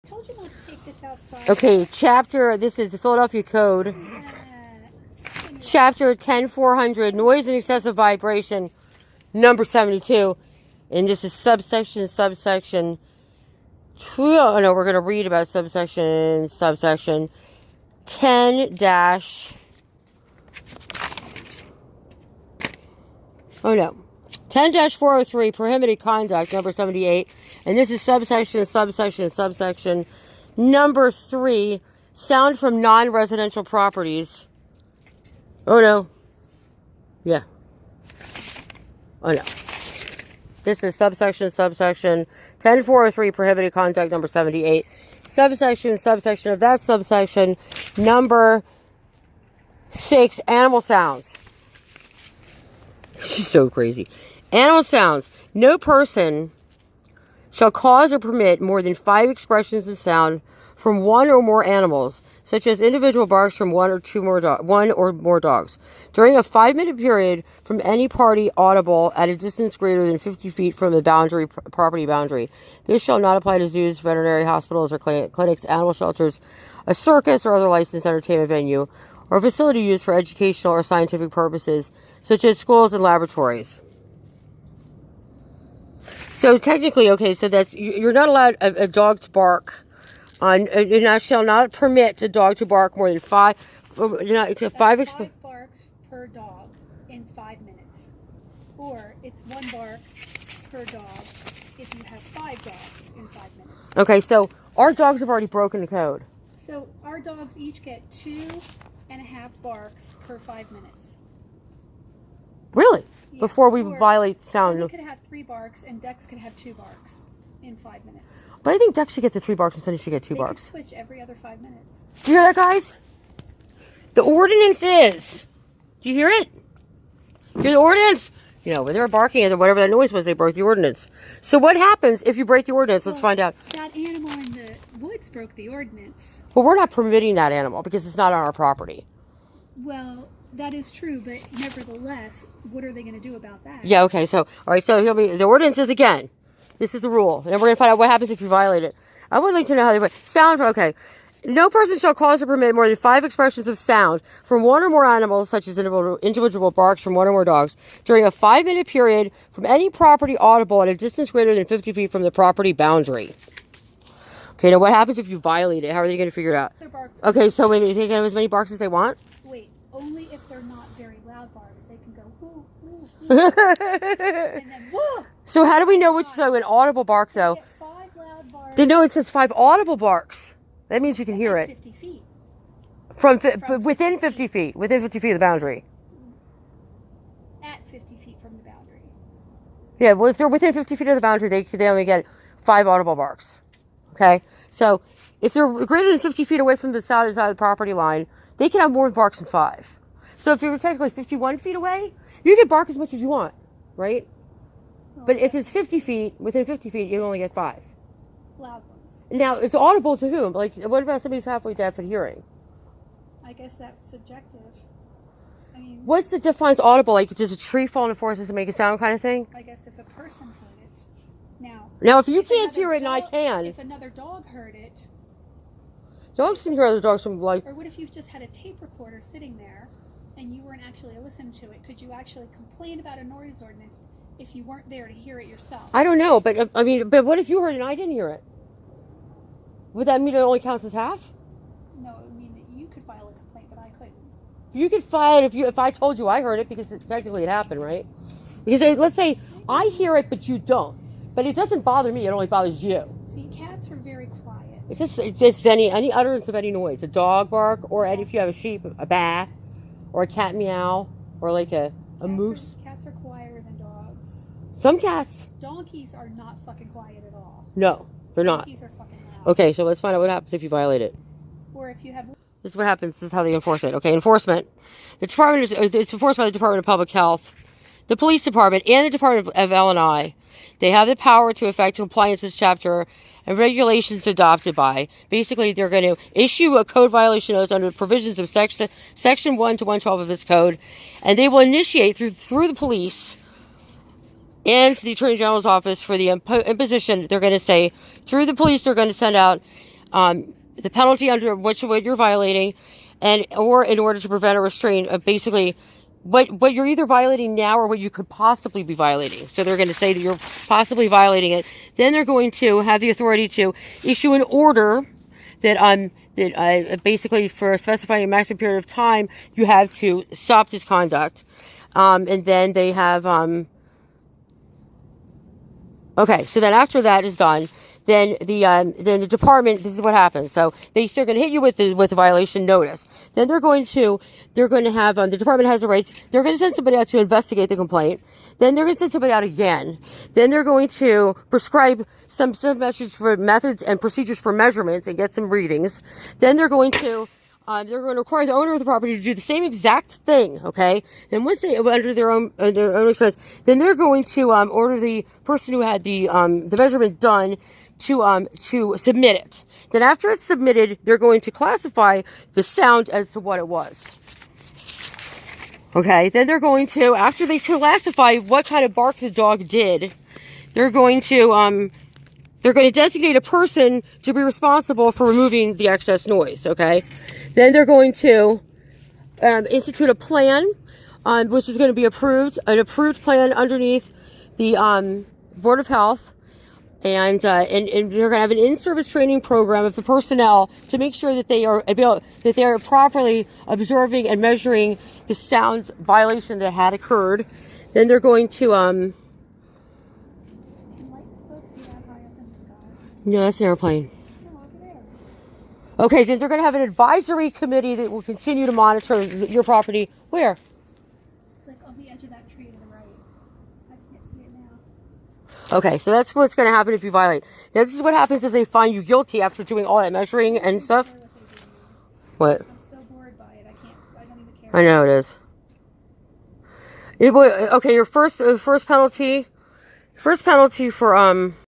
told you not to take this outside. Okay, this is the Philadelphia Code. Chapter 10400, noise and excessive vibration, number 72. And this is subsection 2. Oh no, we're going to read about subsection 10 dash. Oh no. 10-403, prohibited conduct, number 78. And this is subsection number 3, sound from non-residential properties. Oh no. Yeah. Oh no. This is subsection 10403, prohibited conduct, number 78. Subsection of that subsection, number 6, animal sounds. She's so crazy. Animal sounds. No person shall cause or permit more than 5 expressions of sound from one or more animals, such as individual barks from one or more dogs, during a 5-minute period from any party audible at a distance greater than 50 feet from the property boundary. This shall not apply to zoos, veterinary hospitals or clinics, animal shelters, a circus or other licensed entertainment venue, or facility used for educational or scientific purposes, such as schools and laboratories. So technically, okay, so that's, you're not allowed a dog to bark on, and I shall not permit a dog to bark more than 5 barks per dog in 5 minutes. Or it's 1 bark per dog if you have 5 dogs in 5 minutes. Okay, so our dogs have already broken the code. So our dogs each get 2.5 barks per 5 minutes. Really? Yeah. Before we violate sound. So we could have 3 barks and Dex could have 2 barks in 5 minutes. But I think Dex should get the 3 barks instead of should get 2 they barks. Switch every other 5 minutes. Do you hear that, guys? The ordinance is. Do you hear it? You hear the ordinance? You know, when they were barking at whatever that noise was, they broke the ordinance. So what happens if you break the ordinance? Let's find out. That animal in the woods broke the ordinance. Well, we're not permitting that animal because it's not on our property. Well, that is true, but nevertheless, what are they going to do about that? Yeah, okay. So, all right. So the ordinance is again. This is the rule. And then we're going to find out what happens if you violate it. I would like to know how they sound. Okay. No person shall cause or permit more than 5 expressions of sound from one or more animals, such as individual barks from one or more dogs, during a 5-minute period from any property audible at a distance greater than 50 feet from the property boundary. Okay, now what happens if you violate it? How are they going to figure it out? Their barks. Okay, so when they can have as many barks as they want? Wait, only if they're not very loud barks. They can go, whoo, whoo, whoo. And then, whoo! So how do we know which, so an audible bark, though? Get 5 loud barks. They know it says 5 audible barks. That means you can hear it. 50 feet. From within 50 feet. Within 50 feet of the boundary. At 50 feet from the boundary. Yeah, well, if they're within 50 feet of the boundary, they only get 5 audible barks. Okay? So, if they're greater than 50 feet away from the south side of the property line, they can have more barks than 5. So, if you're technically 51 feet away, you can bark as much as you want, right? But if it's 50 feet, within 50 feet, you only get 5. Loud ones. Now, it's audible to whom? Like, what about somebody who's halfway deaf at hearing? I guess that's subjective. I mean, What's the defines audible? Like, does a tree fall in the forest to make a sound kind of thing? I guess if a person heard it. Now, if you can't hear it and I can. If another dog heard it. Dogs can hear other dogs from, like. Or what if you just had a tape recorder sitting there and you weren't actually listening to it? Could you actually complain about a noise ordinance if you weren't there to hear it yourself? I don't know, but I mean, but what if you heard it and I didn't hear it? Would that mean it only counts as half? No, I mean you could file a complaint, but I couldn't. You could file it if I told you I heard it because technically it happened, right? Because let's say I hear it but you don't, but it doesn't bother me. It only bothers you. See, cats are very quiet. It's just any utterance of any noise, a dog bark, or if you have a sheep, a bat, or a cat meow, or like a moose. Cats are quieter than dogs. Some cats. Donkeys are not fucking quiet at all. No, they're not. Donkeys are fucking loud. Okay, so let's find out what happens if you violate it. Or if you have... This is what happens. This is how they enforce it. Okay, enforcement. It's enforced by the Department of Public Health, the Police Department, and the Department of L&I. They have the power to effect compliance with this chapter and regulations adopted by. Basically, they're going to issue a code violation notice under the provisions of Section 1 to 112 of this code, and they will initiate through the police and to the Attorney General's office for the imposition. They're going to say, through the police, they're going to send out the penalty under what you're violating, or in order to prevent or restrain, basically what you're either violating now or what you could possibly be violating. So they're going to say that you're possibly violating it. Then they're going to have the authority to issue an order that basically for specifying a maximum period of time you have to stop this conduct. And then they have okay, so then after that is done, then the department, this is what happens. So they're going to hit you with the violation notice. Then they're going to have the department has the rights. They're going to send somebody out to investigate the complaint. Then they're going to send somebody out again. Then they're going to prescribe some methods and procedures for measurements and get some readings. Then they're going to require the owner of the property to do the same exact thing, okay? Then once they, under their own expense, then they're going to order the person who had the measurement done to submit it. Then after it's submitted, they're going to classify the sound as to what it was. Okay, then they're going to, after they classify what kind of bark the dog did, they're going to designate a person to be responsible for removing the excess noise, okay? Then they're going to institute a plan, which is going to be an approved plan underneath the Board of Health, and they're going to have an in-service training program of the personnel to make sure that they are properly observing and measuring the sound violation that had occurred. Then they're going to no, that's an airplane. Okay, then they're going to have an advisory committee that will continue to monitor your property. Where? It's like on the edge of that tree to the right. I can't see it now. Okay, so that's what's going to happen if you violate. Now, this is what happens if they find you guilty after doing all that measuring and stuff. What? I'm so bored by it. I don't even care. I know it is. Okay, your first penalty for